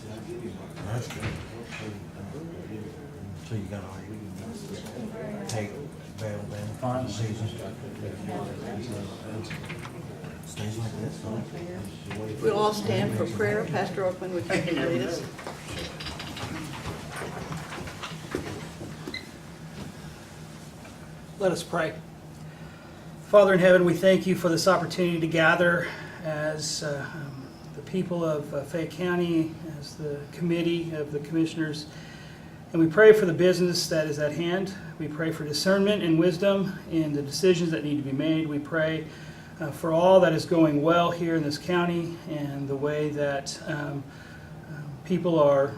That's good. So you got all your take bail then, final season. Stays like this, huh? We'll all stand for prayer. Pastor Oakman, would you lead us? Let us pray. Father in heaven, we thank you for this opportunity to gather as the people of Fayette County, as the committee of the commissioners. And we pray for the business that is at hand. We pray for discernment and wisdom in the decisions that need to be made. We pray for all that is going well here in this county and the way that people are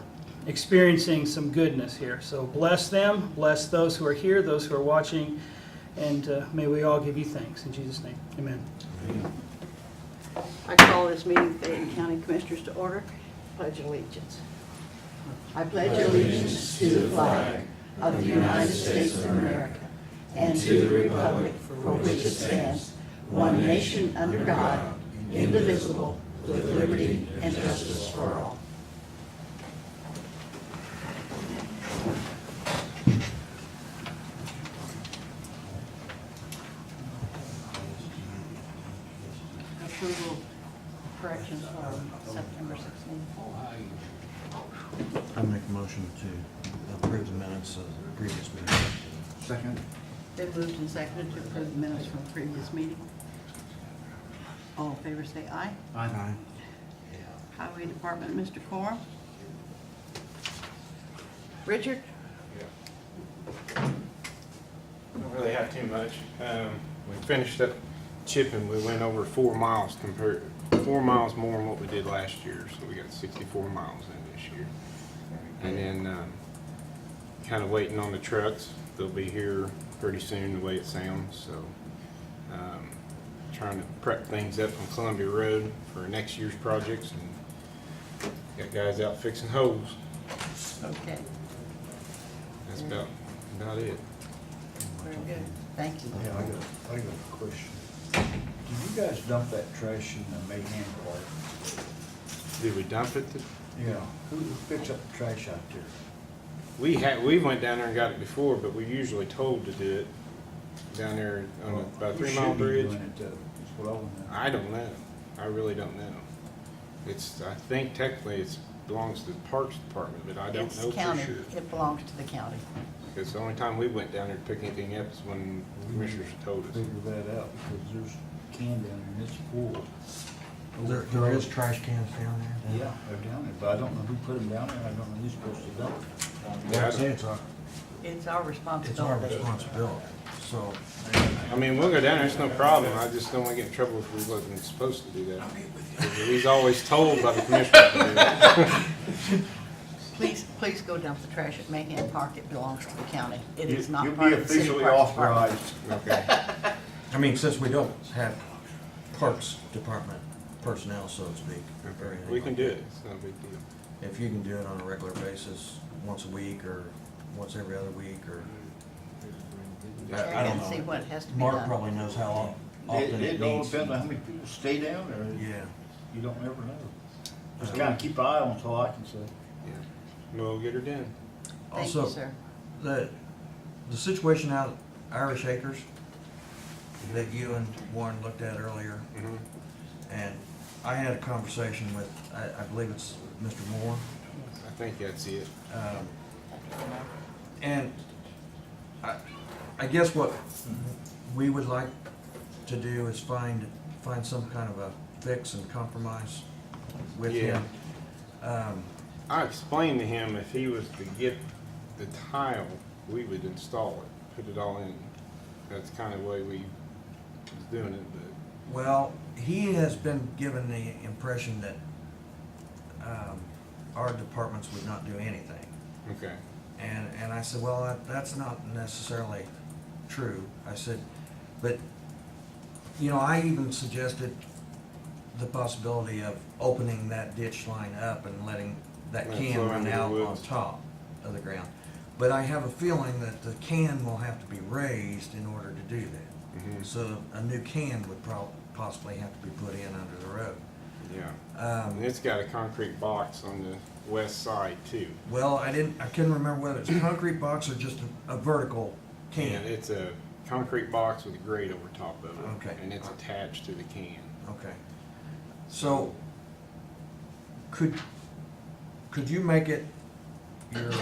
experiencing some goodness here. So bless them, bless those who are here, those who are watching, and may we all give you thanks. In Jesus' name, amen. I call this meeting of the Fayette County Commissioners to order. Pledge allegiance. I pledge allegiance to the flag of the United States of America and to the republic for which it stands, one nation under God, indivisible, with liberty and justice for all. Approval corrections from September 16th. I make a motion to approve the minutes of the previous meeting. Second. Been moved and seconded to approve the minutes from the previous meeting. All in favor say aye. Aye. Highway Department, Mr. Corum. Richard? Don't really have too much. We finished up chipping. We went over 4 miles compared 4 miles more than what we did last year. So we got 64 miles in this year. And then kind of waiting on the trucks. They'll be here pretty soon, the way it sounds. So trying to prep things up on Columbia Road for next year's projects, and got guys out fixing holes. Okay, That's about it. very good. Thank you. Yeah, I got a question. Did you guys dump that trash in the Mayhem Park? Did we dump it? Yeah. Who picks up the trash out there? We went down there and got it before, but we're usually told to do it down there on about a 3 mile bridge. That's what I want to know. I don't know. I really don't know. I think technically it belongs to the Parks Department, but I don't It's know for county. sure. It belongs to the county. Because the only time we went down there to pick anything up is when the commissioners told us. Figure that out because there's can down there and it's full. There is trash cans down there? Yeah, they're down there, but I don't know who put them down there. I don't know who's supposed to dump them. Yeah, I say it's our It's our responsibility. responsibility. So, I mean, we'll go down there, it's no problem. I just don't want to get in trouble if we wasn't supposed to do that. Because he's always told by the commissioner to do that. Please go dump the trash at Mayhem Park. It belongs to the county. It is not You'll part be of the city officially parks department. authorized. Okay. I mean, since we don't have Parks Department personnel, so to speak. or anything We can like do that. it, it's not a big deal. If you can do it on a regular basis, once a week or once every other week, or I Check don't and know. see what has to be Mark done. probably knows how often it It all needs. depends on how many people stay down there. Yeah. You don't ever know. Just kind of keep an eye on it, all I can say. Yeah. We'll get her done. Thank Also, you, sir. the situation out at Irish Acres that you and Warren looked at earlier, Mhm. and I had a conversation with, I believe it's Mr. Moore. I think that's it. And I guess what we would like to do is find some kind of a fix and compromise with Yeah. him. I explained to him if he was to get the tile, we would install it, put it all in. That's kind of the way we was doing it, but Well, he has been given the impression that our departments would not do anything. okay. And I said, well, that's not necessarily true. I said, but, you know, I even suggested the possibility of opening that ditch line up and letting that Let it can flow run into the out on woods. top of the ground. But I have a feeling that the can will have to be raised in order to do that. Mhm. So a new can would possibly have to be put in under the road. Yeah. And it's got a concrete box on the west side too. Well, I couldn't remember whether it's a concrete box or just a vertical can. And it's a concrete box with a grate over top of it. Okay. And it's attached to the can. Okay. So, could you make it your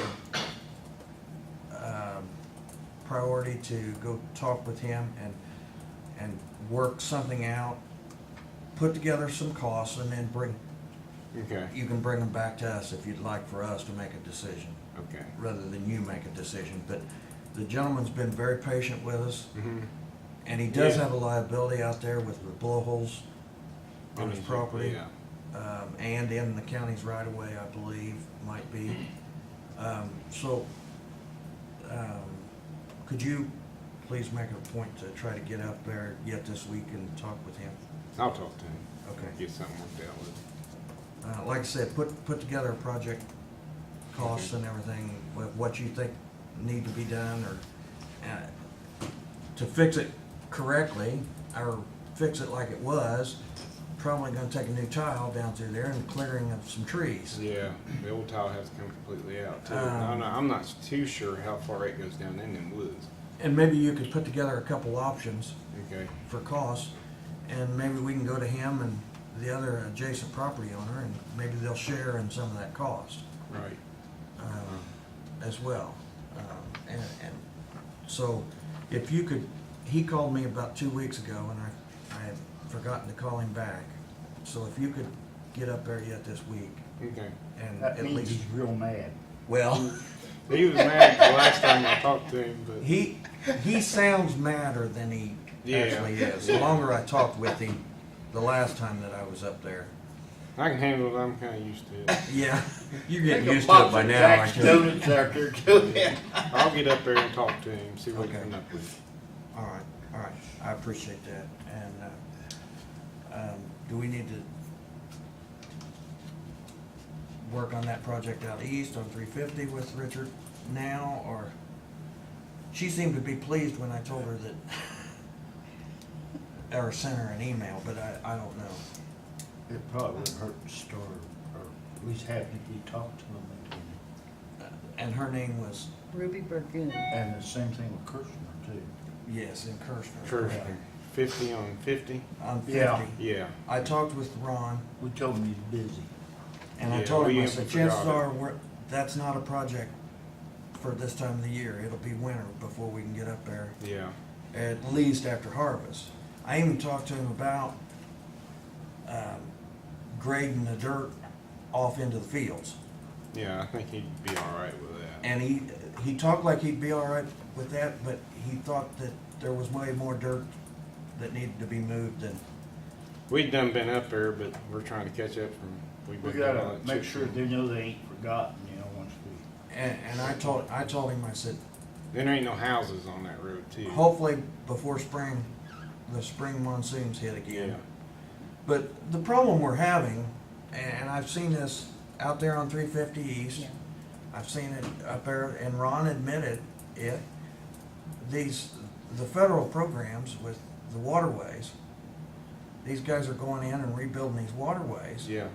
priority to go talk with him and work something out, put together some costs, and then Okay. you can bring them back to us if you'd like for us to make a decision, Okay. rather than you make a decision. But the gentleman's been very patient with us, Mm-hmm. and he does Yeah. have a liability out there with the blowholes on his property. Yeah. And in the county's right of way, I believe, might be. Could you please make it a point to try to get up there yet this week and talk with him? I'll talk to him. Okay. Get something worked out with. Like I said, put together a project costs and everything, with what you think need to be done, or to fix it correctly, or fix it like it was. Probably gonna take a new tile down through there and clearing of some trees. Yeah, the old tile has to come completely out too. Um, I'm not too sure how far it goes down in them woods. And maybe you could put together a couple options Okay. for costs, and maybe we can go to him and the other adjacent property owner, and maybe they'll share in some of that cost Right. as well. And so, if you could, he called me about 2 weeks ago, and I had forgotten to call him back. So if you could get up there yet this week, Okay. and That at means least, he's real mad. well, He was mad the last time I talked to him, but he sounds madder than he Yeah. actually is. The longer I talked with him, the last time that I was up there. I can handle it. I'm kind of used to it. Yeah, you're getting Take a used to it box by of now, Jack's aren't you? Donuts out there too. I'll get up there and talk to him, see what he Okay. comes up with. All right, I appreciate that. And, do we need to work on that project out east on 350 with Richard now, or? She seemed to be pleased when I told her that, or sent her an email, but I don't know. It probably wouldn't hurt to start, or at least have you talk to them. And her name was, Ruby Burgoon. And the same thing with Kirshner too. yes, in Kirshner. First, Yeah. 50 on 50. On 50. Yeah. Yeah. I talked with Ron, We told him he's busy. and I Yeah, told him, we I said, forgot chances it. are, that's not a project for this time of the year. It'll be winter before we can get up there, Yeah. at least after harvest. I even talked to him about grading the dirt off into the fields. Yeah. I think he'd be all right with that. And he talked like he'd be all right with that, but he thought that there was way more dirt that needed to be moved than, We'd done been up there, but we're trying to catch up from. We've We been doing all gotta that make chip sure sealing. they know they ain't forgotten, once we. and I told him, I said, Then there ain't no houses on that road too. hopefully before the spring monsoons hit again. Yeah. But the problem we're having, and I've seen this out there on 350 East, Yeah. I've seen it up there, and Ron admitted it, the federal programs with the waterways, these guys are going in and rebuilding these waterways Yeah.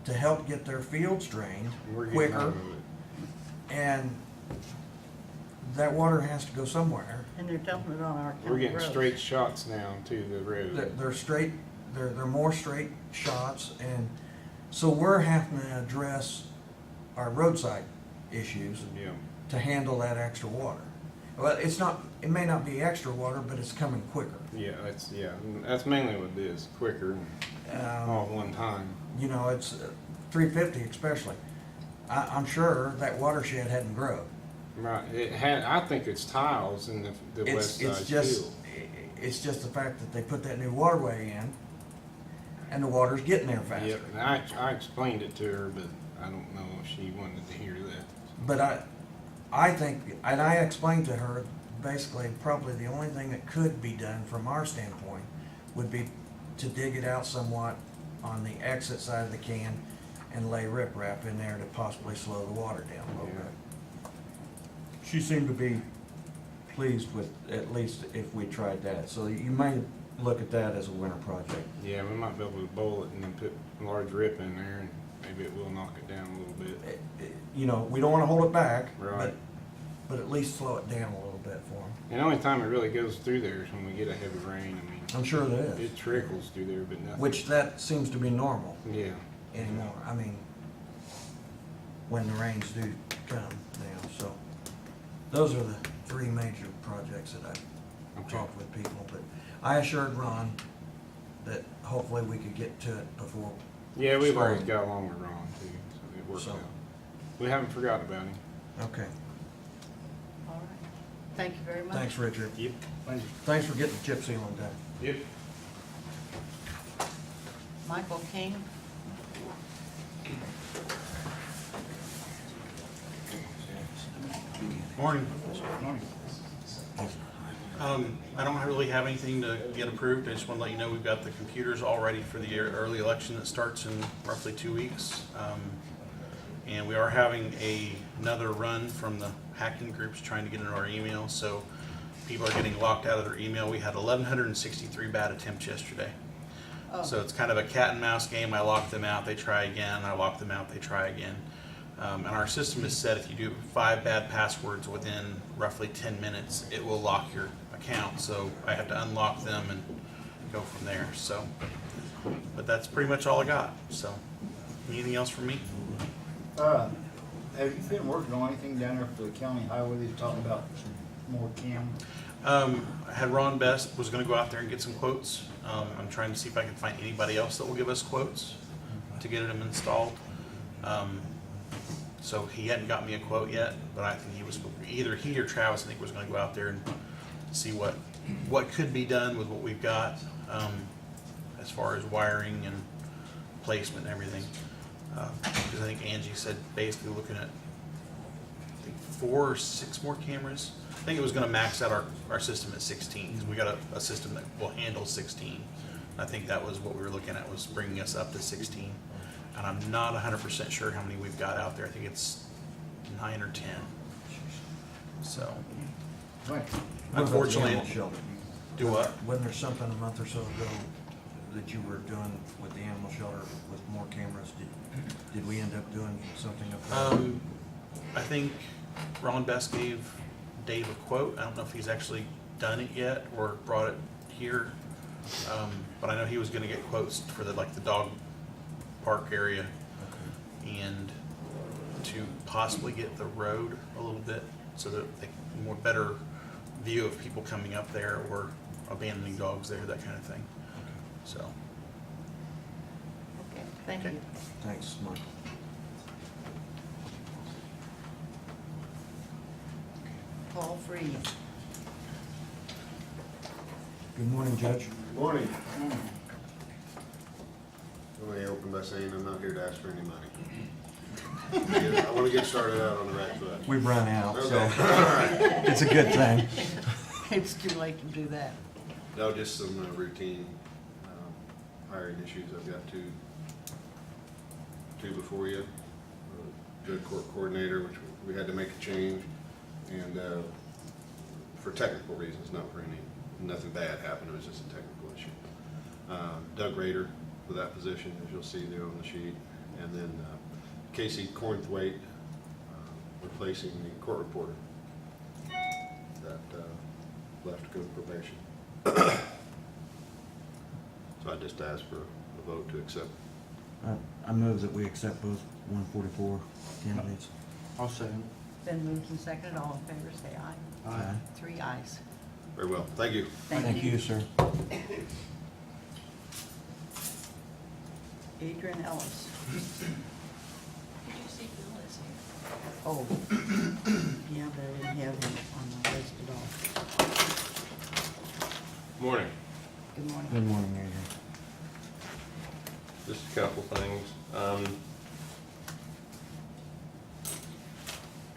to help get their fields drained We're getting out quicker, of it. and that water has to go somewhere. And they're dumping it on our We're county getting roads. straight shots now to the road. They're straight, they're more straight shots, and so we're having to address our roadside issues Yeah. to handle that extra water. Well, it may not be extra water, but it's coming quicker. Yeah. That's mainly what it is. Quicker and all at one time. You know, it's 350 especially. I'm sure that watershed hadn't grown. Right. It had. I think it's tiles in the west side field. It's just the fact that they put that new waterway in, and the water's getting there faster. Yep. And I explained it to her, but I don't know if she wanted to hear that. But I think, and I explained to her, basically, probably the only thing that could be done from our standpoint would be to dig it out somewhat on the exit side of the can and lay riprap in there to possibly slow the water down a little Yeah. bit. She seemed to be pleased with, at least if we tried that. So you may look at that as a winter project. Yeah, we might be able to bowl it and then put a large rip in there, and maybe it will knock it down a little bit. You know, we don't wanna hold it back, Right. but at least slow it down a little bit for them. And the only time it really goes through there is when we get a heavy rain. I mean, I'm sure there is, it trickles through there, but nothing. which that seems to be normal Yeah. anymore. I mean, when the rains do come now, so. Those are the three major projects that I've Okay. talked with people, but I assured Ron that hopefully we could get to it before. Yeah, we've always spring. got along with Ron too, so it works So- out. We haven't forgotten about him. Okay, All right. Thank you very much. thanks, Richard. Yep. Thank you. Thanks for getting the chip sealing done. Yep. Michael King. Morning. I don't really have anything to get approved. I just want to let you know we've got the computers all ready for the early election that starts in roughly 2 weeks. And we are having another run from the hacking groups trying to get into our email. So people are getting locked out of their email. We had 1,163 bad attempts yesterday. Oh. So it's kind of a cat and mouse game. I lock them out, they try again. I lock them out, they try again. And our system is set, if you do 5 bad passwords within roughly 10 minutes, it will lock your account. So I have to unlock them and go from there. So, but that's pretty much all I got. So, anything else from me? Have you been working on anything down there for the county highway? They're talking about some more cameras. I had Ron Best was going to go out there and get some quotes. I'm trying to see if I can find anybody else that will give us quotes to get them installed. So he hadn't got me a quote yet, but I think he was either he or Travis. I think was going to go out there and see what could be done with what we've got as far as wiring and placement and everything. Because I think Angie said basically looking at I think 4 or 6 more cameras. I think it was going to max out our system at 16 because we got a system that will handle 16. I think that was what we were looking at, was bringing us up to 16. And I'm not 100% sure how many we've got out there. I think it's 9 or 10. So, Right. What about the unfortunately, animal shelter? do what? Wasn't there something a month or so ago that you were doing with the animal shelter with more cameras? Did we end up doing something up there? I think Ron Best gave Dave a quote. I don't know if he's actually done it yet or brought it here. But I know he was going to get quotes for the dog park area and to possibly get the road a little bit so that they more better view of people coming up there or abandoning dogs there, that kind of thing. So, Okay, thank you. Thanks, Michael. Paul Freed. Good morning, Judge. Morning. Let me open by saying I'm not here to ask for any money. I want to get started out on the right foot. We've run out, Okay, so all right. it's a good thing. It's too late to do that. No, just some routine hiring issues. I've got two before you. Good court coordinator, which we had to make a change, and for technical reasons, not for nothing bad happened. It was just a technical issue. Doug Rader for that position, as you'll see there on the sheet, and then Casey Cornthwaite replacing the court reporter that left to go to probation. So I just asked for a vote to accept. I move that we accept both 144 candidates. I'll second. Been moved and seconded. All in favor, say aye. Aye. 3 ayes. Very well, thank you. Thank you, sir. Adrian Ellis. Did you see Bill is here? Oh, yeah, but I didn't have him on the list at all. Morning. Good morning. Good morning, Adrian. Just a couple things.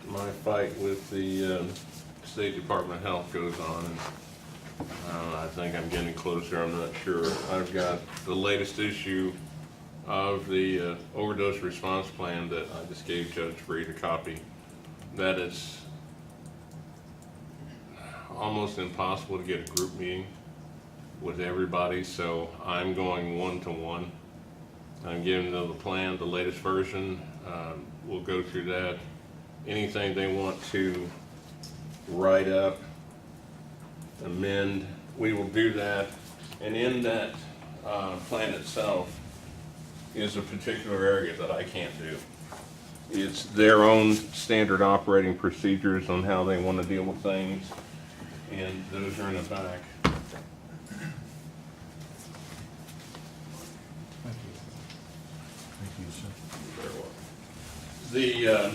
My fight with the State Department of Health goes on, and I think I'm getting closer, I'm not sure. I've got the latest issue of the overdose response plan that I just gave Judge Freed a copy. That is almost impossible to get a group meeting with everybody, so I'm going one-to-one. I'm giving them the plan, the latest version. We'll go through that. Anything they want to write up, amend, we will do that. And in that plan itself is a particular area that I can't do. It's their own standard operating procedures on how they want to deal with things, and those are in the back. Thank you. Thank you, sir.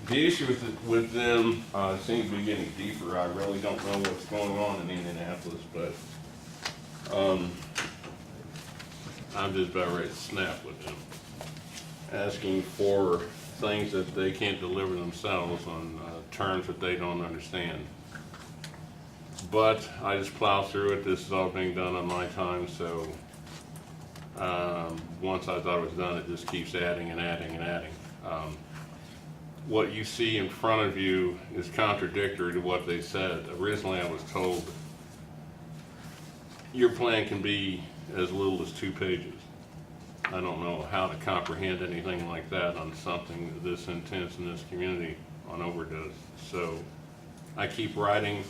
The issue with them seems to be getting deeper. I really don't know what's going on in Indianapolis, but I'm just about ready to snap with them, asking for things that they can't deliver themselves on terms that they don't understand. But I just plow through it. This is all being done on my time, so once I thought it was done, it just keeps adding and adding and adding. What you see in front of you is contradictory to what they said. Originally, I was told your plan can be as little as 2 pages. I don't know how to comprehend anything like that on something this intense in this community on overdose. So I keep writing,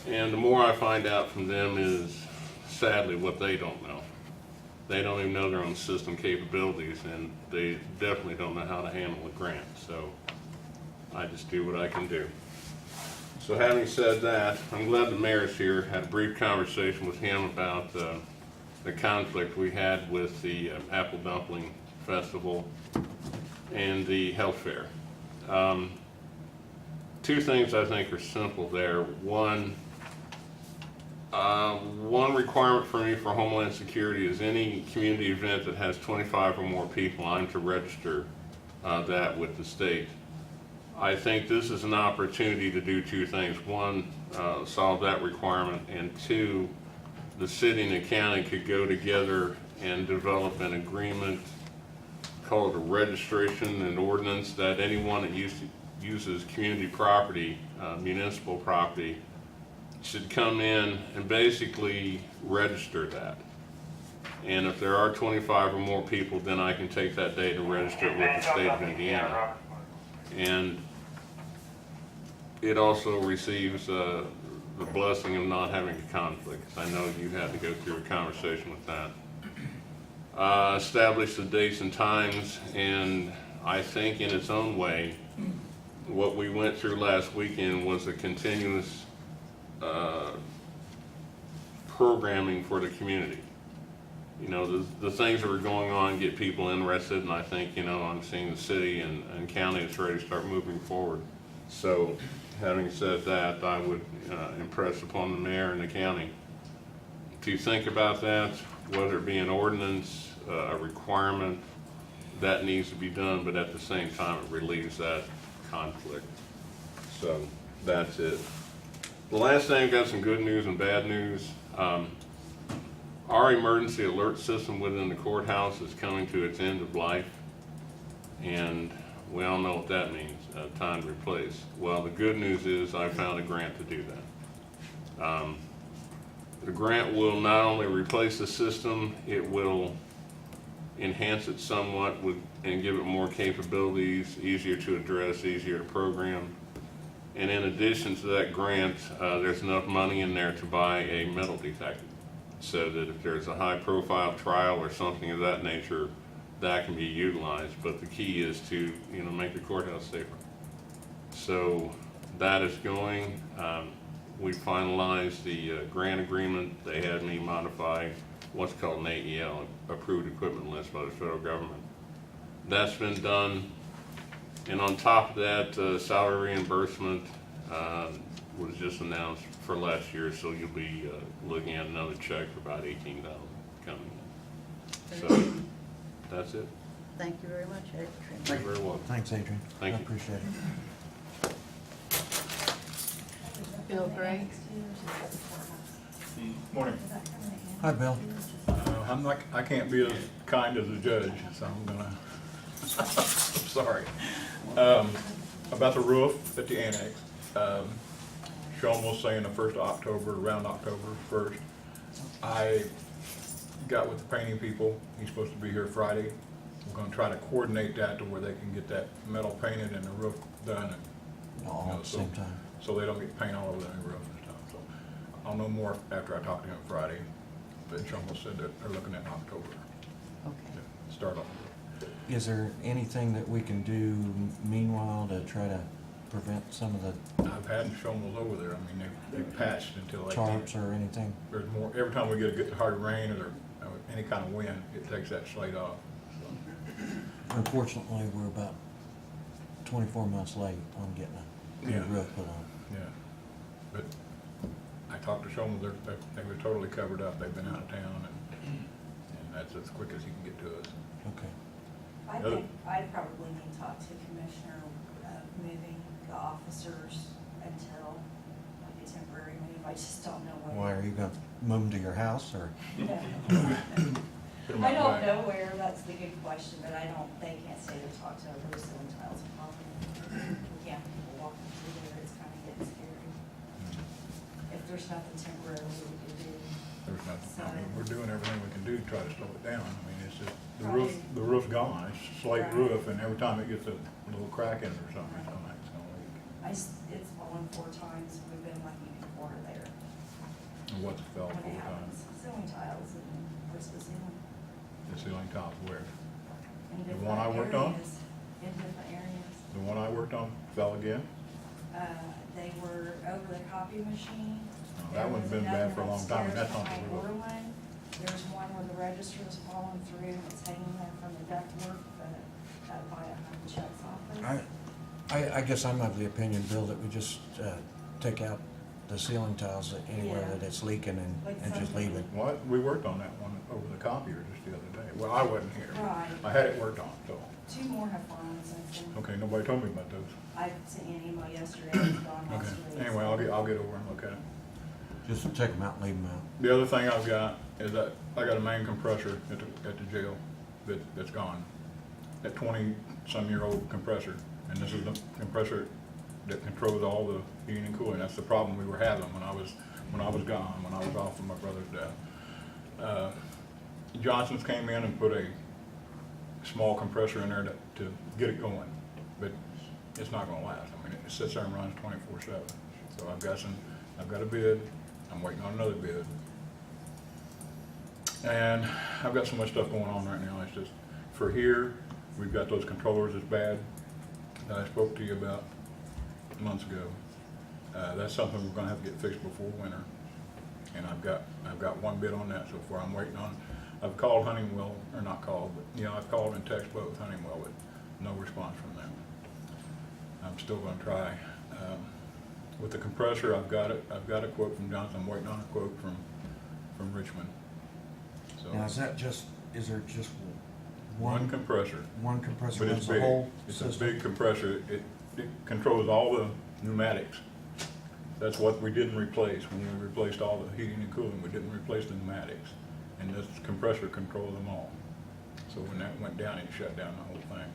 and the more I find out from them is sadly what they don't know. They don't even know their own system capabilities, and they definitely don't know how to handle a grant. So I just do what I can do. So having said that, I'm glad the mayor's here. Had a brief conversation with him about the conflict we had with the Apple Dumpling Festival and the health fair. 2 things I think are simple there. One requirement for me for Homeland Security is any community event that has 25 or more people, I'm to register that with the state. I think this is an opportunity to do 2 things. One, solve that requirement, and 2, the city and the county could go together and develop an agreement called a registration and ordinance that anyone that uses community property, municipal property, should come in and basically register that. And if there are 25 or more people, then I can take that day to register it with the state of Indiana. And it also receives the blessing of not having a conflict. I know you had to go through a conversation with that. Establish the dates and times, and I think in its own way, what we went through last weekend was a continuous programming for the community. You know, the things that were going on get people interested, and I think, you know, I'm seeing the city and county is ready to start moving forward. So, having said that, I would impress upon the mayor and the county to think about that, whether it be an ordinance, a requirement, that needs to be done, but at the same time, it relieves that conflict. So, that's it. The last thing, I've got some good news and bad news. Our emergency alert system within the courthouse is coming to its end of life, and we all know what that means, time to replace. Well, the good news is I found a grant to do that. The grant will not only replace the system, it will enhance it somewhat and give it more capabilities, easier to address, easier to program. And in addition to that grant, there's enough money in there to buy a metal detector, so that if there's a high-profile trial or something of that nature, that can be utilized. But the key is to, you know, make the courthouse safer. So that is going. We finalized the grant agreement. They had me modify what's called an AEL, approved equipment list by the federal government. That's been done. And on top of that, salary reimbursement was just announced for last year, so you'll be looking at another check for about $18,000 coming in. So that's it. Thank you very much, Adrian. You're very welcome. Thanks, Adrian. Thank I you. appreciate it. Bill Gray. Morning. Hi, Bill. I can't be as kind as the judge, so I'm gonna, sorry. About the roof at the annex. Sean was saying the 1st of October, around October 1st. I got with the painting people. He's supposed to be here Friday. We're gonna try to coordinate that to where they can get that metal painted and the roof done, and All at the same time. so they don't get paint all over the new roof and stuff. So I'll know more after I talk to him Friday. But Trumbull said that they're looking at October Okay. to start off. Is there anything that we can do meanwhile to try to prevent some of the I've had shovels over there. I mean, they patched until they tarps or anything? There's more, every time we get a good hard rain or any kind of wind, it takes that slate off. Unfortunately, we're about 24 months late on getting a Yeah. new roof put on. Yeah, but I talked to Showman, they were totally covered up. They've been out of town, and that's as quick as he can get to us. Okay. I think I'd probably need to talk to Commissioner moving the officers until like a temporary move. I just don't know where. Why, are you gonna move them to your house or? Put 'em I out don't back. know where, that's the good question, but they can't stay to talk to those ceiling tiles probably. We can't have people walking through there, it's kind of getting scary. If there's nothing temporary we could do. There's nothing, I mean, So- we're doing everything we can do to try to slow it down. I mean, it's just, Probably- the roof's gone. It's slate Right. roof, and every time it gets a little crack in it or something, it's gonna leak. It's fallen 4 times, we've been lucky before there. And what's fell When full it time? happens, ceiling tiles and what's the ceiling? The ceiling tops where? In The one I worked on? different areas, in different areas. The one I worked on fell again? They were over the copy machine. Oh, that one's been bad for a long time, and that's not the Upstairs roof. behind Orland, there's one where the register is falling through, and it's hanging there from the ductwork, by Chuck's office. I guess I'm of the opinion, Bill, that we just take out the ceiling tiles anywhere Yeah. that it's leaking Like and just leave it. What, we worked on that one over the copier just the other day. Well, I wasn't here. Right. I had it worked on, so, 2 more have fallen since then. okay, nobody told me about those. I sent you an email yesterday, it's gone last Okay, week. anyway, I'll get over and look at it. Just take them out and leave them out. The other thing I've got is that I got a main compressor at the jail that's gone. That 20-some-year-old compressor, and this is the compressor that controls all the heating and cooling. That's the problem we were having when I was gone, when I was off from my brother's death. Johnson's came in and put a small compressor in there to get it going, but it's not gonna last. I mean, it sits there and runs 24/7. So I've got a bid, I'm waiting on another bid. And I've got so much stuff going on right now, it's just, for here, we've got those controllers that's bad, that I spoke to you about months ago. That's something we're gonna have to get fixed before winter. And I've got one bid on that so far. I'm waiting on, I've called Honeywell, or not called, but, I've called and texted both Honeywell, but no response from them. I'm still gonna try. With the compressor, I've got a quote from Johnson. I'm waiting on a quote from Richmond. So, Now, is there just one compressor. one compressor But runs it's the big. whole It's a system? big compressor. It controls all the pneumatics. That's what we didn't replace. When we replaced all the heating and cooling, we didn't replace the pneumatics. And this compressor controls them all. So when that went down, it shut down the whole thing.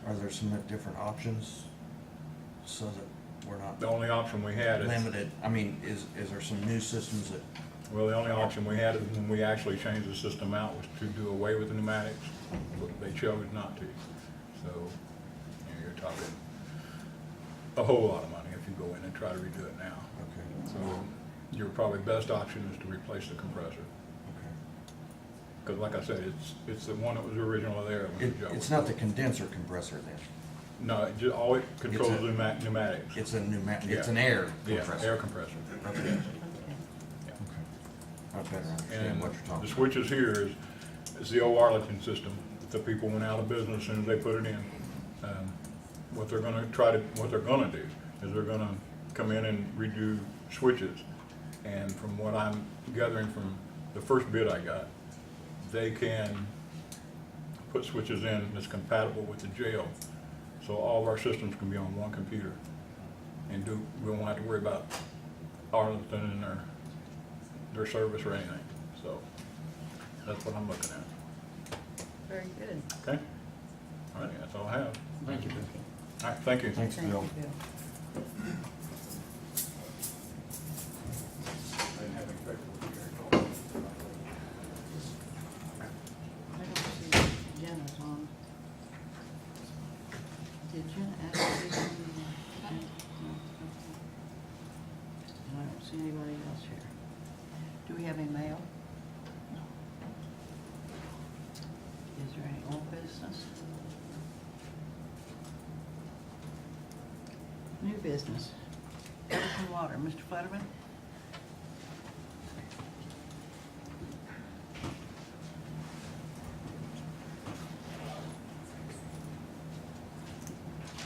Are there some different options so that we're not The only option we had is, limited? I mean, is there some new systems that, well, the only option we had is when we actually changed the system out was to do away with the pneumatics, but they chose not to. So, you're talking a whole lot of money if you go in and try to redo it now. okay, So, your probably best option is to replace the compressor. okay. Because like I said, it's the one that was originally there when the job It's was not the built. condenser compressor then? No, all it controls It's a- the pneumatics. It's a pneumatic, it's Yeah. an air Yeah, compressor? air compressor. Okay. Yeah. Okay. I better understand And what you're talking the about. switches here is the old Arlington system. The people went out of business as soon as they put it in. What they're gonna do is they're gonna come in and redo switches. And from what I'm gathering from the first bid I got, they can put switches in that's compatible with the jail. So all of our systems can be on one computer. And we won't have to worry about Arlington and their service or anything. So that's what I'm looking at. Very good. Okay? All right, that's all I have. Thank you. All right, thank you. Thanks, Thank Bill. you, Bill. Did you ask me? I don't see anybody else here. Do we have any mail? No. Is there any old business? New business. Everton Water, Mr. Fletterman?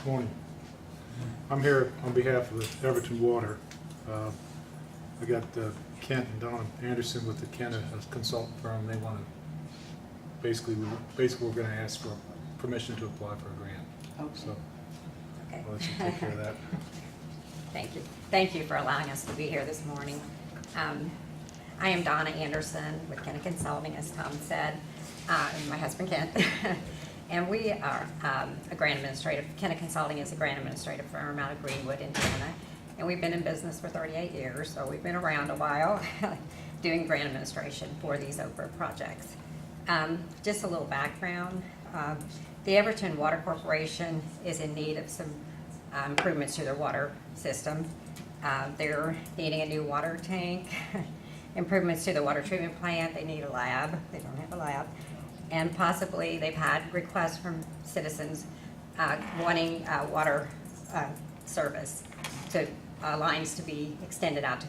Morning. I'm here on behalf of the Everton Water. I got Kent and Don Anderson with the Kent as consultant firm. They want to, basically we're going to ask for permission to apply for a grant. Okay. So Okay. I'll let you take care of that. Thank you. Thank you for allowing us to be here this morning. I am Donna Anderson with Kenna Consulting, as Tom said, and my husband Kent. And we are a grant administrative, Kenna Consulting is a grant administrative firm out of Greenwood, Indiana. And we've been in business for 38 years, so we've been around a while doing grant administration for these Oprah projects. Just a little background. The Everton Water Corporation is in need of some improvements to their water system. They're needing a new water tank, improvements to the water treatment plant. They need a lab. They don't have a lab. And possibly they've had requests from citizens wanting water service to lines to be extended out to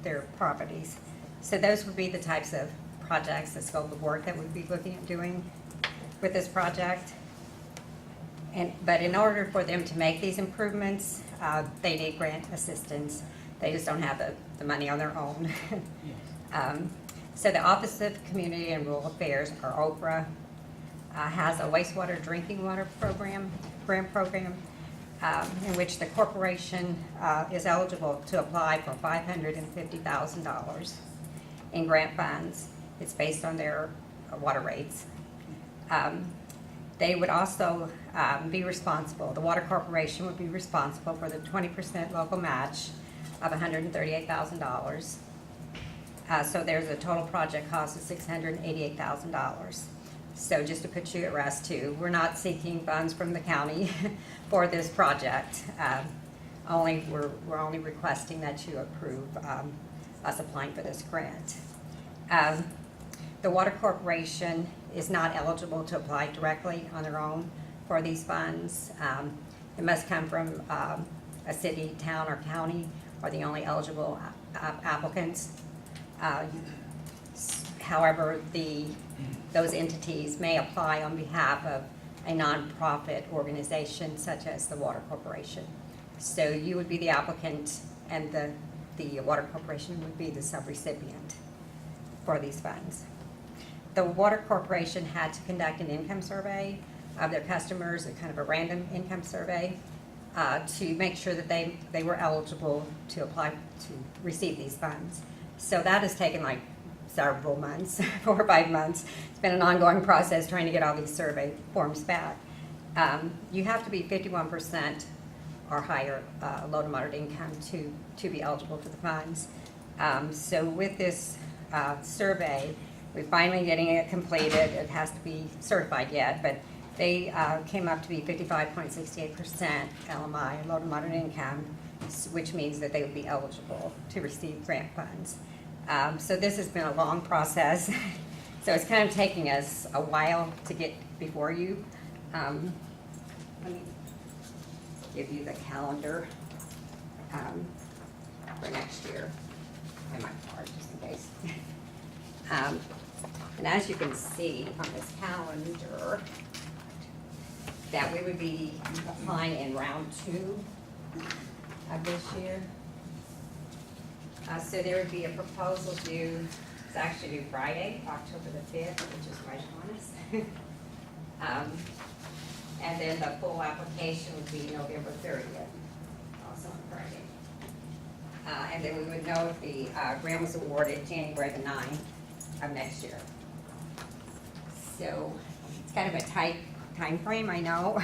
their properties. So those would be the types of projects, the scope of work that we'd be looking at doing with this project. But in order for them to make these improvements, they need grant assistance. They just don't have the money on their own. So the Office of Community and Rural Affairs, or OPRA, has a wastewater drinking water grant program, in which the corporation is eligible to apply for $550,000 in grant funds. It's based on their water rates. They would also be responsible, the water corporation would be responsible for the 20% local match of $138,000. So there's a total project cost of $688,000. So just to put you at rest too, we're not seeking funds from the county for this project. We're only requesting that you approve us applying for this grant. The water corporation is not eligible to apply directly on their own for these funds. It must come from a city, town, or county are the only eligible applicants. However, those entities may apply on behalf of a nonprofit organization such as the Water Corporation. So you would be the applicant and the Water Corporation would be the subrecipient for these funds. The Water Corporation had to conduct an income survey of their customers, a kind of a random income survey, to make sure that they were eligible to apply to receive these funds. So that has taken like several months, 4 or 5 months. It's been an ongoing process trying to get all these survey forms back. You have to be 51% or higher low to moderate income to be eligible for the funds. So with this survey, we're finally getting it completed. It has to be certified yet, but they came up to be 55.68% LMI, low to moderate income, which means that they would be eligible to receive grant funds. So this has been a long process. So it's kind of taking us a while to get before you. Let me give you the calendar for next year. I might card just in case. And as you can see on this calendar, that we would be applying in round 2 of this year. So there would be a proposal due, it's actually due Friday, October the 5th, which is right on us. And then the full application would be November 30th, also on Friday. And then we would know if the grant was awarded January the 9th of next year. So it's kind of a tight time frame, I know.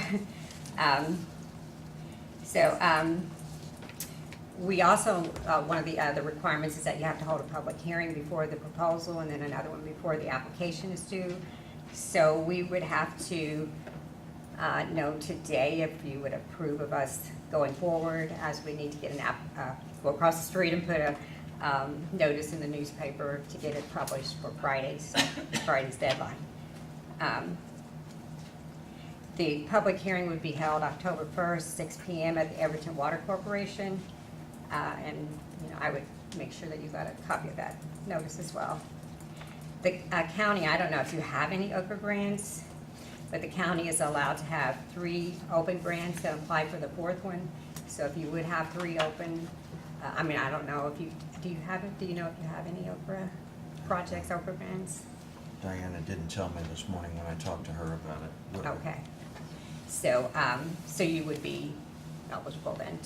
We also, one of the other requirements is that you have to hold a public hearing before the proposal and then another one before the application is due. So we would have to know today if you would approve of us going forward, as we need to get go across the street and put a notice in the newspaper to get it published for Friday's deadline. The public hearing would be held October 1st, 6 p.m. at the Everton Water Corporation. And, I would make sure that you got a copy of that notice as well. The county, I don't know if you have any Okra grants, but the county is allowed to have 3 open grants and apply for the 4th one. So if you would have 3 open, I don't know if you, do you know if you have any Okra projects, Okra grants? Diana didn't tell me this morning when I talked to her about it. Okay. So, so you would be eligible then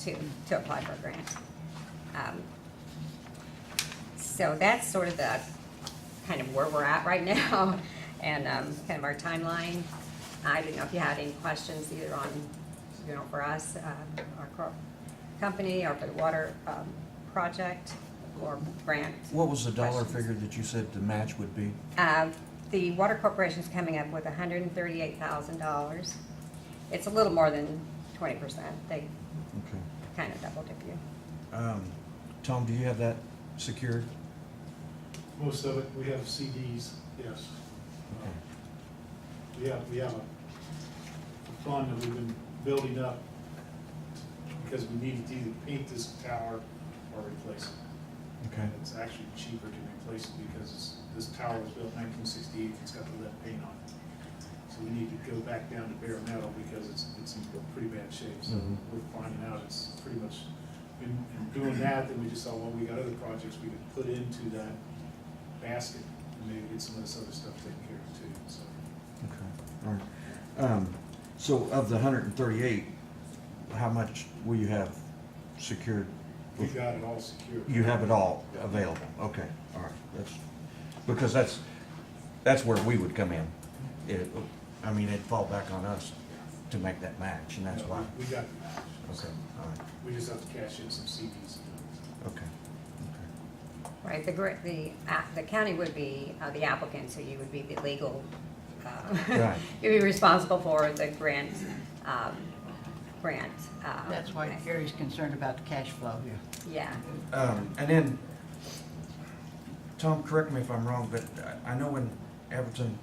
to apply for a grant. So that's sort of the, kind of where we're at right now and kind of our timeline. I didn't know if you had any questions either on, for us, our company, or for the water project or grant. What was the dollar questions. figure that you said the match would be? The water corporation's coming up with $138,000. It's a little more than 20%. They Okay. kind of double dip you. Tom, do you have that secured? Most of it, we have CDs, yes. We have a fund that we've been building up because we needed to either paint this tower or replace it. Okay. It's actually cheaper to replace it because this tower was built in 1968, it's got the lead paint on it. So we need to go back down to bare metal because it's in pretty bad shape. So we're finding out it's pretty much, in doing that, then we just thought, well, we got other projects we could put into that basket and maybe get some of this other stuff taken care of too, so. Okay, all right. So of the 138, how much will you have secured? We got it all secured. You have it all available, okay, all right. Because that's where we would come in. It'd fall back on us to make that match, and that's No, why. We got the match. Okay, all right, We just have to cash in some CDs. okay. Right, the county would be the applicant, so you would be the legal, Right. you'd be responsible for the grant. That's why Gary's concerned about the cash flow here. Yeah. And then, Tom, correct me if I'm wrong, but I know in Everton,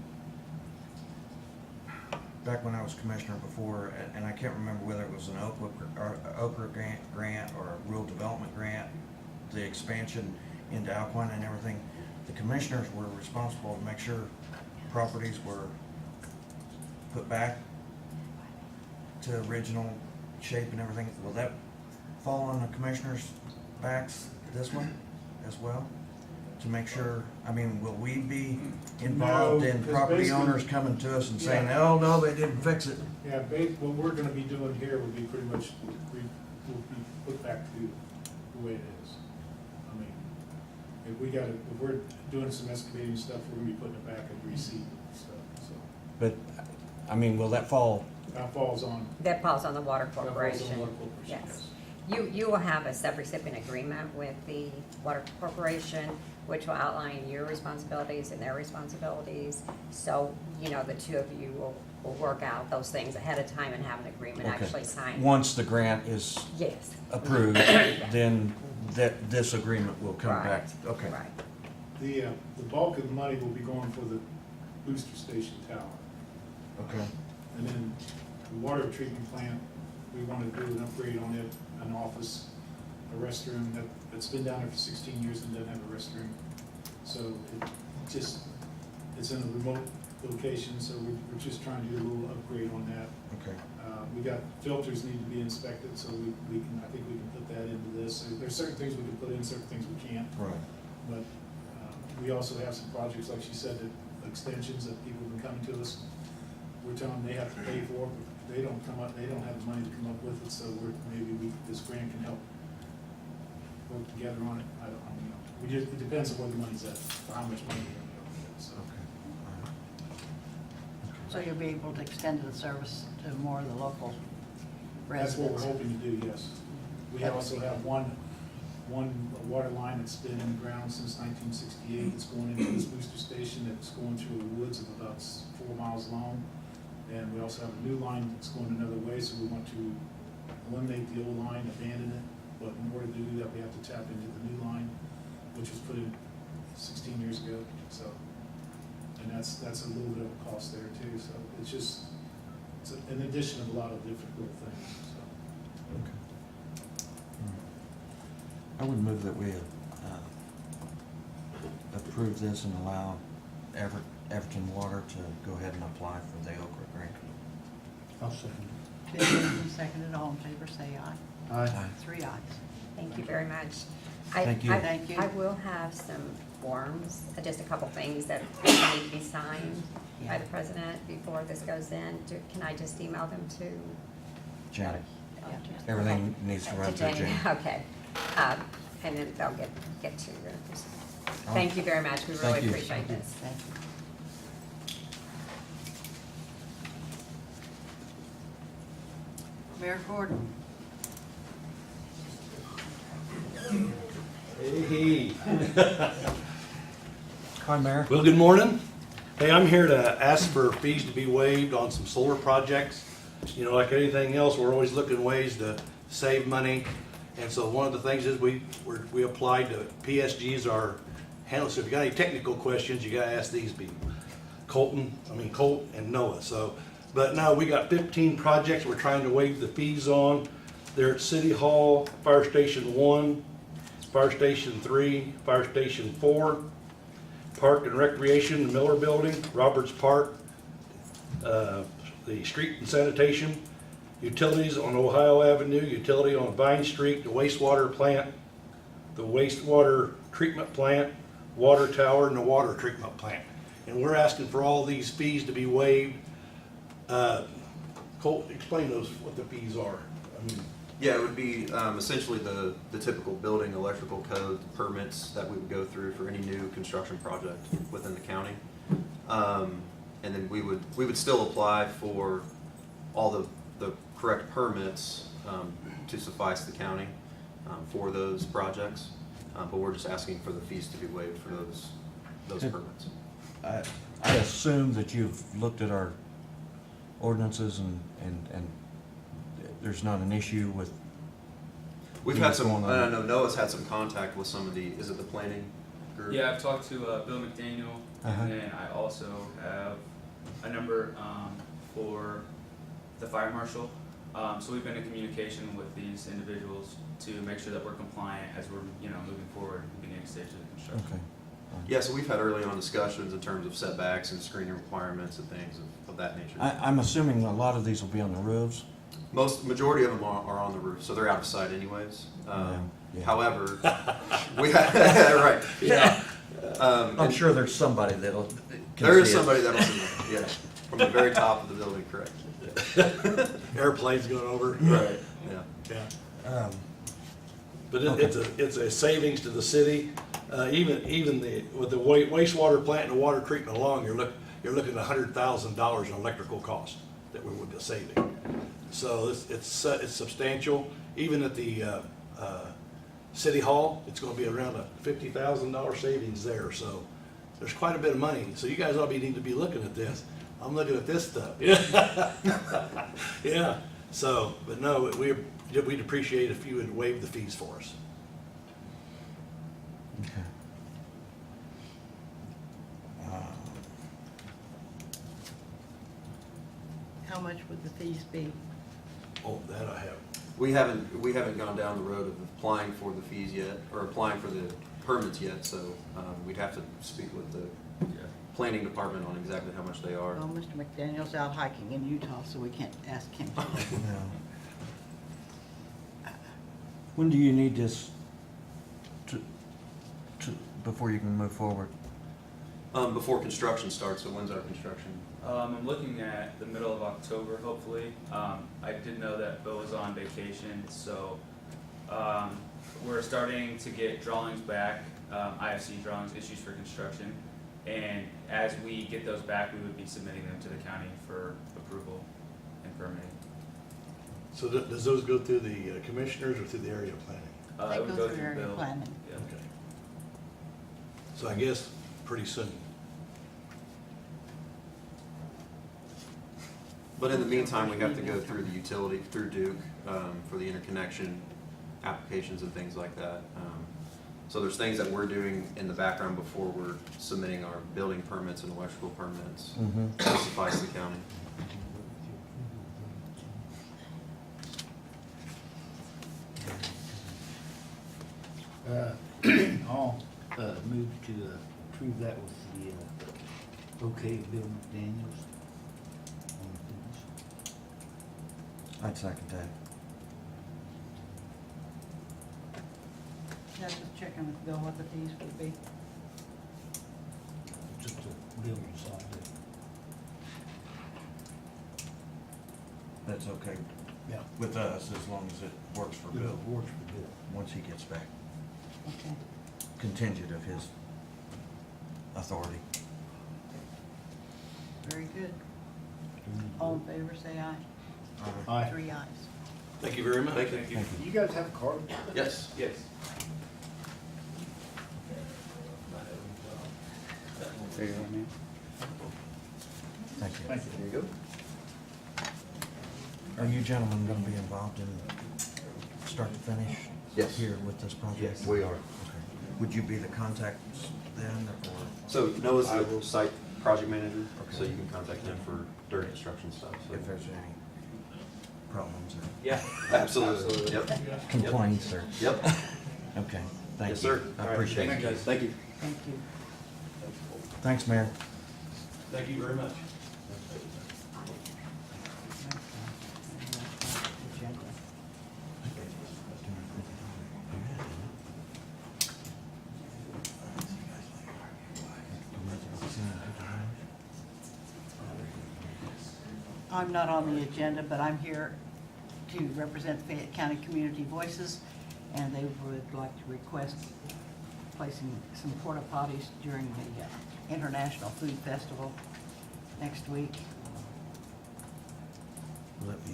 back when I was commissioner before, and I can't remember whether it was an Okra grant or a rural development grant, the expansion into Alpine and everything, the commissioners were responsible to make sure properties were put back to original shape and everything. Will that fall on the commissioners' backs, this one, as well? To make sure, will we be involved No, in 'cause property basically- owners coming to us and saying, Yeah. oh, no, they didn't fix it? Yeah, what we're gonna be doing here would be pretty much, will be put back to the way it is. If we're doing some excavating stuff, we're gonna be putting it back and reseeding stuff, so. But, will that fall? That falls on. That falls on the water That falls on corporation. Water Corporation, Yes. You will have a subrecipient agreement with the water corporation, which will outline your responsibilities and their responsibilities. So, the two of you will work out those things ahead of time and have an agreement Okay. actually signed. Once the grant is Yes. approved, then this agreement will come back? Right. Okay. Right. The bulk of the money will be going for the booster station tower. Okay. And then the water treatment plant, we want to do an upgrade on it, an office, a restroom that's been down there for 16 years and doesn't have a restroom. So it's in a remote location, so we're just trying to do a little upgrade on that. Okay. We got filters need to be inspected, so I think we can put that into this. So there's certain things we can put in, certain things we can't. Right. But we also have some projects, like she said, that extensions that people have been coming to us. We're telling them they have to pay for it, but they don't have the money to come up with it, so this grant can help work together on it. I don't know. It depends on where the money's at, or how much money we're gonna be able to get, so. Okay. All right. So you'll be able to extend the service to more of the local That's what we're residents. hoping to do, yes. We also have one water line that's been in the ground since 1968. It's going into this booster station that's going through the woods of about 4 miles long. And we also have a new line that's going another way, so we want to eliminate the old line, abandon it. But in order to do that, we have to tap into the new line, which was put in 16 years ago, so. And that's a little bit of a cost there too, so it's just, an addition of a lot of different little things, so. I would move that we approve this and allow Everton Water to go ahead and apply for the Okra grant. I'll second Been moved and seconded, all in favor, say aye. it. Aye. 3 ayes. Thank you very much. Thank you. Thank you. I will have some forms, just a couple things that need to be signed by the president before this goes in. Can I just email them to? Janet, Yeah. everything needs to run through Janet. Okay. And then they'll get to you. Thank you very much. We really Thank you. appreciate this. Thank you. Mayor Gordon. Hey. Hi, Mayor. Well, good morning. Hey, I'm here to ask for fees to be waived on some solar projects. You know, like anything else, we're always looking ways to save money. And so one of the things is we applied to PSG's our handler. So if you got any technical questions, you gotta ask these people. Colt and Noah. So, but no, we got 15 projects we're trying to waive the fees on. They're at City Hall, Fire Station 1, Fire Station 3, Fire Station 4, Park and Recreation, the Miller Building, Roberts Park, the street and sanitation, utilities on Ohio Avenue, utility on Vine Street, the wastewater plant, the wastewater treatment plant, water tower, and the water treatment plant. And we're asking for all these fees to be waived. Colt, explain those, what the fees are. I mean, yeah, it would be essentially the typical building electrical code permits that we would go through for any new construction project within the county. And then we would still apply for all the correct permits to suffice the county for those projects. But we're just asking for the fees to be waived for those permits. I assume that you've looked at our ordinances and there's not an issue with. We've had some, I know Noah's had some contact with some of is it the planning group? Yeah, I've talked to Bill McDaniel, and then I also have a number for the fire marshal. So we've been in communication with these individuals to make sure that we're compliant as we're moving forward in the beginning stage of the construction. Okay. Yeah, so we've had early on discussions in terms of setbacks and screening requirements and things of that nature. I'm assuming a lot of these will be on the roofs. Majority of them are on the roof, so they're out of sight anyways. Yeah. However, we have, right. Yeah. I'm and sure there's somebody that'll. there is somebody that'll see it, yeah, from the very top of the building, correct. airplanes going over. Right, yeah. Yeah. But Okay. it's a savings to the city. Even with the wastewater plant and the water treatment alone, you're looking at $100,000 in electrical cost that we would be saving. So it's substantial. Even at the City Hall, it's going to be around a $50,000 savings there. So there's quite a bit of money. So you guys need to be looking at this. I'm looking at this stuff. Yeah. So, but no, we'd appreciate if you would waive the fees for us. Okay. How much would the fees be? Oh, that I have. We haven't gone down the road of applying for the fees yet, or applying for the permits yet, so we'd have to speak with the planning department on exactly how much they are. Well, Mr. McDaniel's out hiking in Utah, so we can't ask him. No. When do you need this to before you can move forward? Before construction starts, so when's our construction? I'm looking at the middle of October, hopefully. I did know that Bill was on vacation, so we're starting to get drawings back, IFC drawings, issues for construction. And as we get those back, we would be submitting them to the county for approval and permitting. So does those go through the commissioners or through the area planning? It would go through area Bill. planning. Yeah. Okay. So I guess pretty soon. But in the meantime, we have to go through the utility, through Duke, for the interconnection applications and things like that. So there's things that we're doing in the background before we're submitting our building permits and electrical permits to suffice the county. I'll move to approve that with the okay of Bill McDaniels. I'd second that. Just checking with Bill what the fees would be. Just a building side. That's okay Yeah. with us as long as it works for Bill, Works for Bill. once he gets back, Okay. contingent of his authority. Very good. All in favor, say aye. Aye. 3 ayes. Thank you very much. Thank you. Thank you. You guys have a card? Yes. Yes. There you go, man. Thank you. Thank you. There you go. Are you gentlemen gonna be involved in start to finish? Yes. Here with this project? Yes, we are. Okay. Would you be the contact then, or? So Noah's the site project manager, so Okay. you can contact him for dirt construction stuff. So. If there's any problems or Yeah, absolutely. Yep. complaints or? Yep. Okay, thank you. Yes, sir. I appreciate it. Thank you. Thank you. Thanks, Mayor. Thank you very much. Agenda. I'm not on the agenda, but I'm here to represent Fayette County Community Voices, and they would like to request placing some porta potties during the International Food Festival next week. Will it be,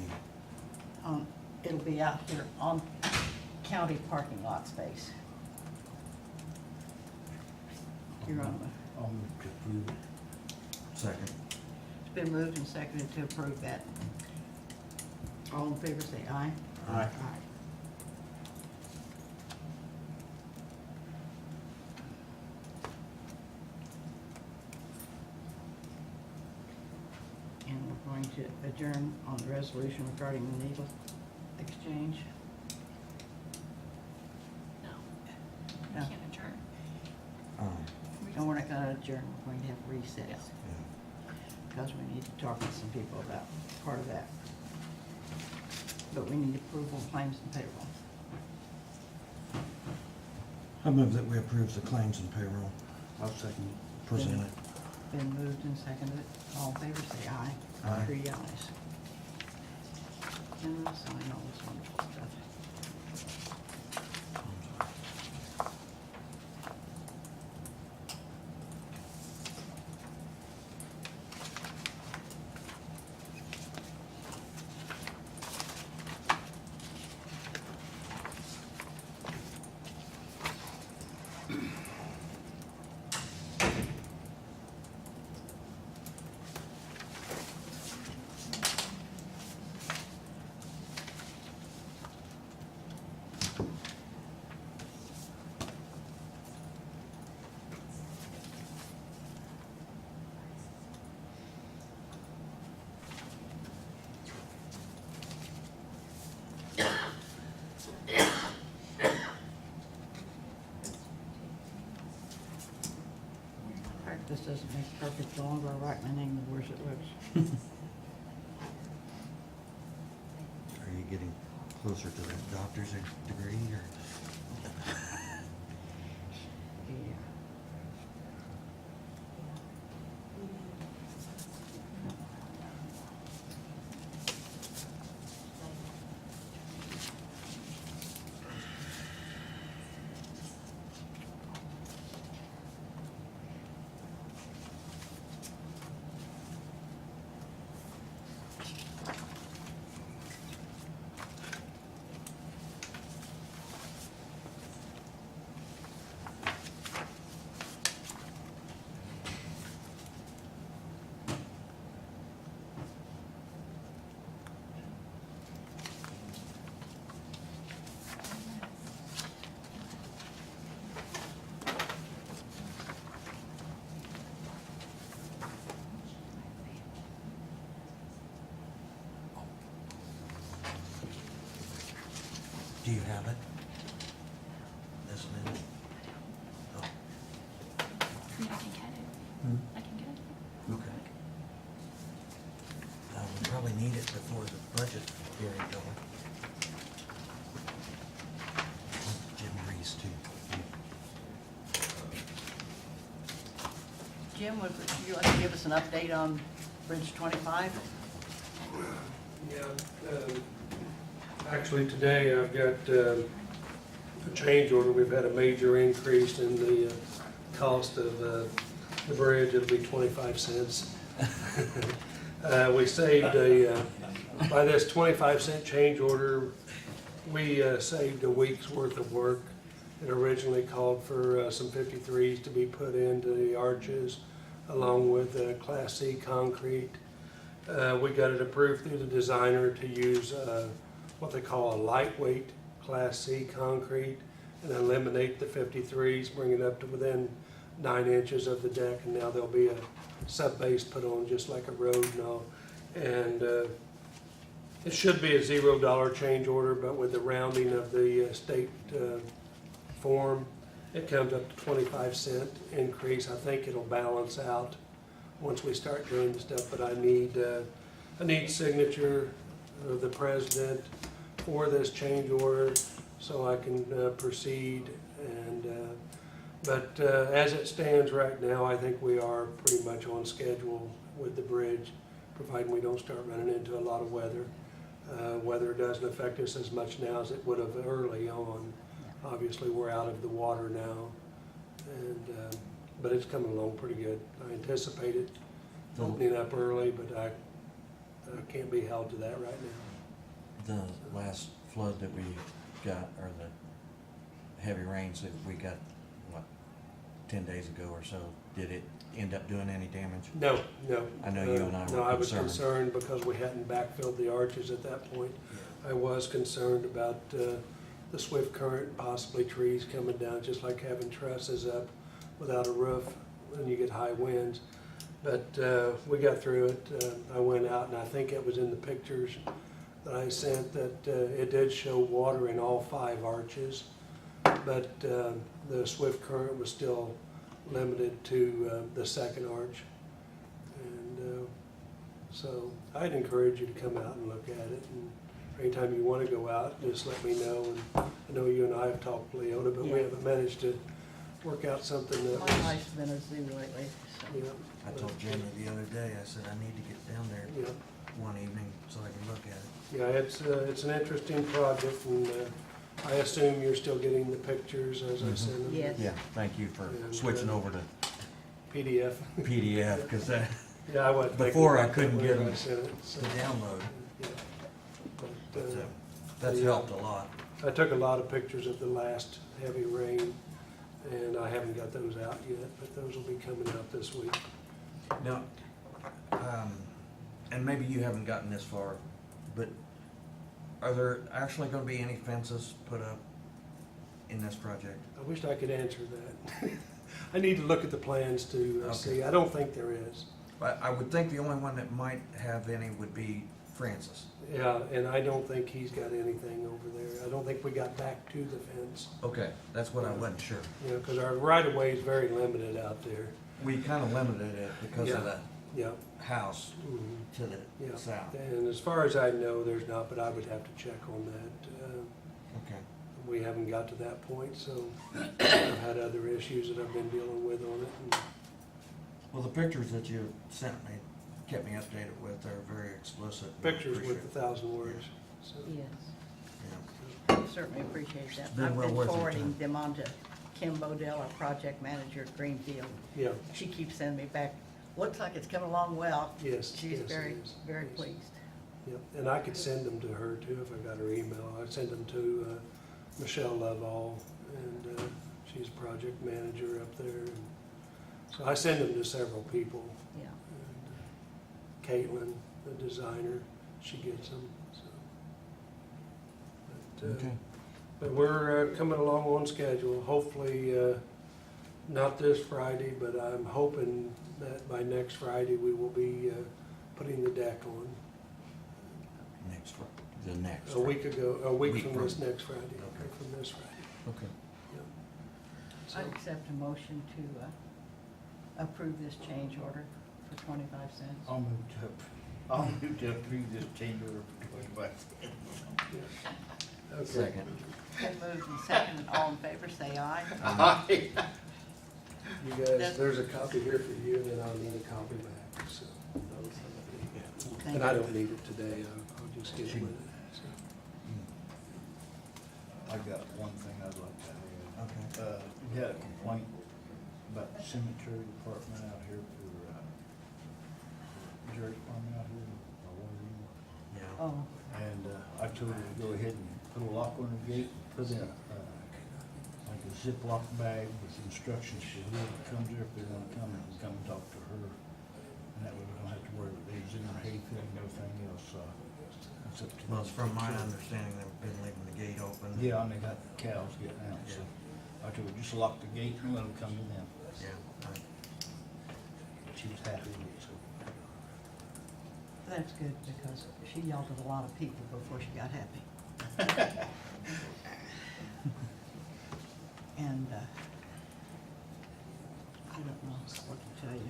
It'll be out here on county parking lot space. You're on the, I'll move to approve it. second? it's been moved and seconded to approve that. All in favor, say aye. Aye. And we're going to adjourn on the resolution regarding the needle exchange. No, No. we can't adjourn. No, we're not gonna adjourn, we're going to have recess, Yeah. because we need to talk to some people about part of that. But we need approval of claims and payroll. I move that we approve the claims and payroll I'll second it. presented. Been moved and seconded, all in favor, say aye. Aye. 3 ayes. And we'll sign all this wonderful stuff. In fact, this doesn't make perfect longer, I write my name the worse it looks. Are you getting closer to that doctor's degree, or? Yeah. Do you have it? This minute? Oh, I mean, I can get it. Hmm? I can get it. okay. We probably need it before the budget hearing, don't we? Jim Reese, too. Jim, would you like to give us an update on Bridge 25? Yeah, actually today I've got a change order. We've had a major increase in the cost of the bridge. It'll be 25 cents. We saved by this 25-cent change order, we saved a week's worth of work. It originally called for some 53s to be put into the arches along with Class C concrete. We got it approved through the designer to use what they call a lightweight Class C concrete and eliminate the 53s, bring it up to within 9 inches of the deck, and now there'll be a sub-base put on just like a road now. And it should be a $0 change order, but with the rounding of the state form, it comes up to 25-cent increase. I think it'll balance out once we start doing the stuff, but I need signature of the president for this change order so I can proceed. And but as it stands right now, I think we are pretty much on schedule with the bridge, providing we don't start running into a lot of weather. Weather doesn't affect us as much now as it would have early on. Obviously, we're out of the water now, and but it's coming along pretty good. I anticipate it opening up early, but I can't be held to that right now. The last flood that we got, or the heavy rains that we got, what, 10 days ago or so, did it end up doing any damage? No. I know you and I were No, I was concerned. concerned because we hadn't backfilled the arches at that point. I was concerned about the swift current, possibly trees coming down, just like having trusses up without a roof when you get high winds. But we got through it. I went out, and I think it was in the pictures that I sent that it did show water in all 5 arches, but the swift current was still limited to the second arch. And so I'd encourage you to come out and look at it. And anytime you want to go out, just let me know. And I know you and I have talked, Leota, but we haven't managed to work out something that My was, life's been a zoo lately. So. you know. I told Jamie the other day, I said, I need to get down there Yeah. one evening so I can look at it. Yeah, it's an interesting project, and I assume you're still getting the pictures as I send them. Yes. Yeah, thank you for And, switching over to PDF. PDF, because Yeah, I wasn't thinking before I about that couldn't get when them I sent it, so, to download. yeah. But But, that's yeah. helped a lot. I took a lot of pictures of the last heavy rain, and I haven't got those out yet, but those will be coming out this week. Now, and maybe you haven't gotten this far, but are there actually going to be any fences put up in this project? I wish I could answer that. I need to look at the plans to see. I don't think there is. I would think the only one that might have any would be Francis. Yeah, and I don't think he's got anything over there. I don't think we got back to the fence. Okay, that's what I wasn't sure. You know, because our right-of-way is very limited out there. We kind of limited it because of the Yeah. house Mhm. to the Yeah. south. And as far as I know, there's not, but I would have to check on that. Okay. We haven't got to that point, so I've had other issues that I've been dealing with on it. And Well, the pictures that you sent me, kept me updated with, are very explicit. pictures Appreciate with it. 1,000 words. So, Yes, Yeah. I certainly appreciate that. been I've well been worth your forwarding time. them on to Kim Bodell, our project manager at Greenfield. yeah, She keeps sending me back, looks like it's coming along well. yes. She's yes, it very, is. very Yes. pleased. Yep, and I could send them to her too if I got her email. I sent them to Michelle Lovall, and she's project manager up there. And so I send them to several people. Yeah. And Caitlin, the designer, she gets them. So. But, Okay. but we're coming along on schedule. Hopefully, not this Friday, but I'm hoping that by next Friday we will be putting the deck on. Next, the next. a week ago, a week Week from from- this next Friday, Okay. or from this Friday. Okay. So, I accept a motion to approve this change order for 25 cents. I'll move to approve this change order for 25 cents. okay. Second. Been moved and seconded, all in favor, say aye. Aye. You guys, there's a copy here for you, and then I'll need a copy back, so. Thank And I you. don't need it today, I'll just get it with it, so. I got one thing I'd like to add. Okay. We had a complaint about the cemetery department out here for, Jerry department out here, or whatever you want. Yeah. Oh, And I told her to go ahead and put a lock on the gate, put in like a Ziploc bag with instructions for whoever comes there, if they wanna come and talk to her. And that way we don't have to worry about things in her hayfield and everything else, it's up to them. Well, it's from my understanding, they've been leaving the gate open. Yeah, and they got cows getting out, so I told her, just lock the gate and let them come in then. Yeah. Right. She was happy with it, so. that's good, because she yelled at a lot of people before she got happy. And I don't know what to tell you.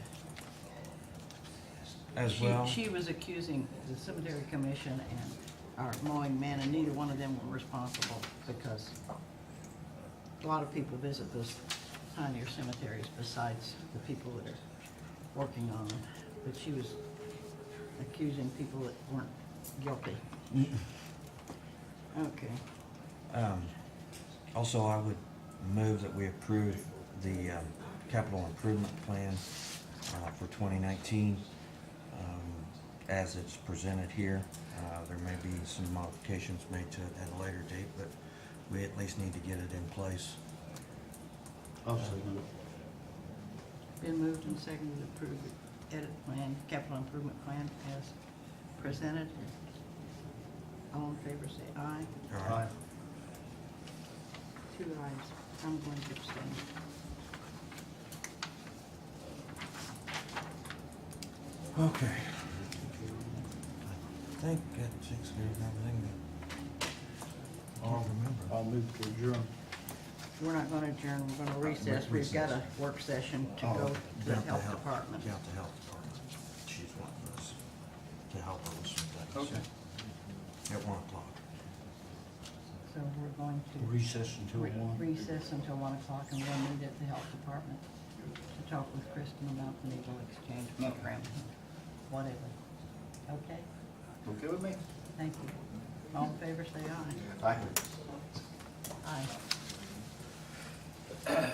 As well. She was accusing the cemetery commission and our mowing man, and neither one of them were responsible, because a lot of people visit those pioneer cemeteries besides the people that are working on them. But she was accusing people that weren't guilty. Okay. Also, I would move that we approve the capital improvement plan for 2019 as it's presented here. There may be some modifications made to it at a later date, but we at least need to get it in place. I'll second it. Been moved and seconded to approve the edit plan, capital improvement plan as presented. All in favor, say aye. All right. 2 ayes. I'm going to abstain. Okay. I think that takes care of everything that I'll remember. I'll move to adjourn. We're not going to adjourn, we're going to recess. We've got a work session to go to the Count health department. Count the health department. She's wanting us to help her with some things. Okay. At 1 o'clock. So we're going to Recess until 1. recess until 1 o'clock, and we'll meet at the health department to talk with Kristen about the needle exchange program, whatever. Okay? Okay with me? Thank you. All in favor, say aye. Aye. Aye.